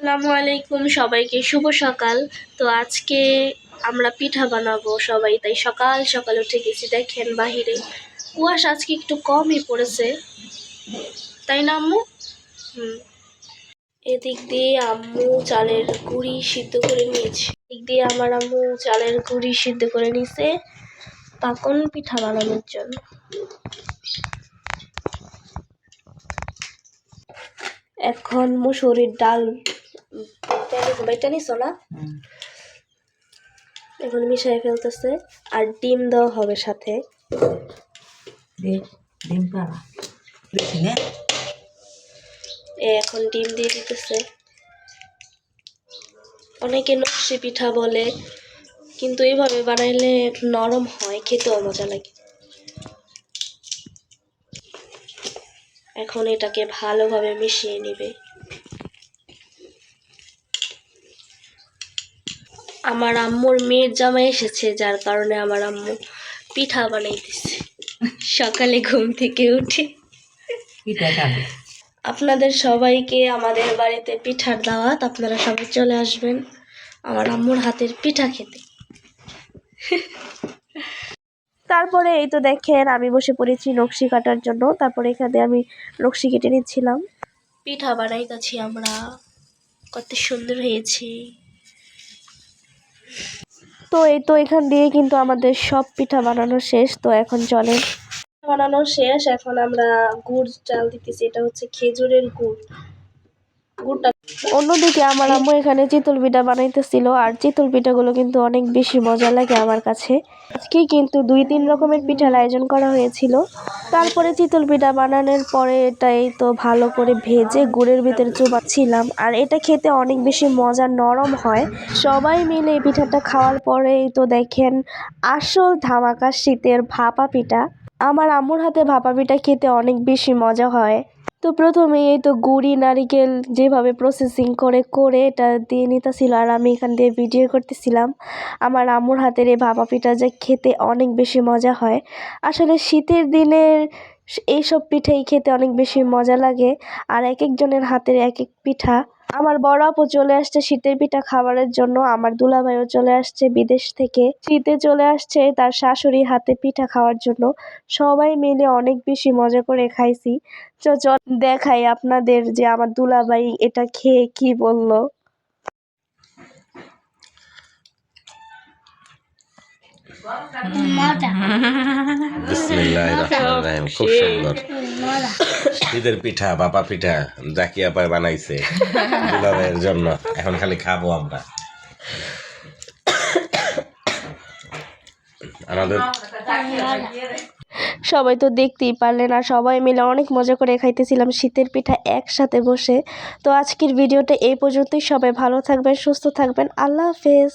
আসসালামু আলাইকুম, সবাইকে শুভ সকাল। তো আজকে আমরা পিঠা বানাবো সবাই, তাই সকাল সকাল উঠে গেছি। দেখেন বাহিরে কুয়াশা আজকে একটু কমই পড়েছে, তাই না আম্মু? এদিক দিয়ে আম্মু চালের গুঁড়ি সিদ্ধ করে নিয়েছে, এদিক দিয়ে আমার আম্মু চালের গুঁড়ি সিদ্ধ করে নিয়েছে পাকন পিঠা বানানোর জন্য। এখন মুসুরির ডাল বাইটা নিছো না, এখন মিশাই ফেলতেছে আর ডিম দেওয়া হবে সাথে। এখন ডিম দিয়ে দিতেছে। অনেকে নকশি পিঠা বলে, কিন্তু এইভাবে বানাইলে নরম হয়, খেতেও মজা লাগে। এখন এটাকে ভালোভাবে মিশিয়ে নিবে। আমার আম্মুর মেয়ের জামাই এসেছে, যার কারণে আমার আম্মু পিঠা বানাইতেছে সকালে ঘুম থেকে উঠে। আপনাদের সবাইকে আমাদের বাড়িতে পিঠার দাওয়াত, আপনারা সবাই চলে আসবেন আমার আম্মুর হাতের পিঠা খেতে। তারপরে এই তো দেখেন আমি বসে পড়েছি নকশি কাটার জন্য। তারপরে এখানে আমি নকশি কেটে নিচ্ছিলাম। পিঠা বানাইতেছি আমরা, কত সুন্দর হয়েছে। তো এই তো এখান দিয়ে কিন্তু আমাদের সব পিঠা বানানো শেষ। তো এখন চলেন, বানানো শেষ, এখন আমরা গুড় চাল দিতেছি। এটা হচ্ছে খেজুরের গুড়টা। অন্যদিকে আমার আম্মু এখানে চিতল পিঠা বানাইতেছিল, আর চিতল পিঠাগুলো কিন্তু অনেক বেশি মজা লাগে আমার কাছে। আজকে কিন্তু 2-3 রকমের পিঠার আয়োজন করা হয়েছিল। তারপরে চিতল পিঠা বানানোর পরে এটাই তো ভালো করে ভেজে গুড়ের ভিতরে চুবাচ্ছিলাম, আর এটা খেতে অনেক বেশি মজা, নরম হয়। সবাই মিলে এই পিঠাটা খাওয়ার পরেই তো দেখেন আসল ধামাকা শীতের ভাপা পিঠা। আমার আম্মুর হাতে ভাপা পিঠা খেতে অনেক বেশি মজা হয়। তো প্রথমে এই তো গুড়ি নারিকেল যেভাবে প্রসেসিং করে এটা দিয়ে নিতেছিল, আর আমি এখান দিয়ে ভিডিও করতেছিলাম। আমার আম্মুর হাতের এই ভাপা পিঠা যে খেতে অনেক বেশি মজা হয়। আসলে শীতের দিনের এইসব পিঠাই খেতে অনেক বেশি মজা লাগে, আর এক একজনের হাতের এক এক পিঠা। আমার বড় আপু চলে আসছে শীতের পিঠা খাবারের জন্য, আমার দুলাভাইও চলে আসছে বিদেশ থেকে, শীতে চলে আসছে তার শাশুড়ির হাতে পিঠা খাওয়ার জন্য। সবাই মিলে অনেক বেশি মজা করে খাইছি। চল দেখাই আপনাদের যে আমার দুলাভাই এটা খেয়ে কি বললো। বিসমিল্লাহির রহমানির রহিম। খুব সুন্দর ঈদের পিঠা, বাপা পিঠা জাকিয়া পায় বানাইছে দুলাভাইয়ের জন্য। এখন খালি খাবো আমরা। আমাদের সবাই তো দেখতেই পারলেন, আর সবাই মিলে অনেক মজা করে খাইতেছিলাম শীতের পিঠা একসাথে বসে। তো আজকের ভিডিওটা এই পর্যন্তই। সবাই ভালো থাকবেন, সুস্থ থাকবেন। আল্লাহ হাফেজ।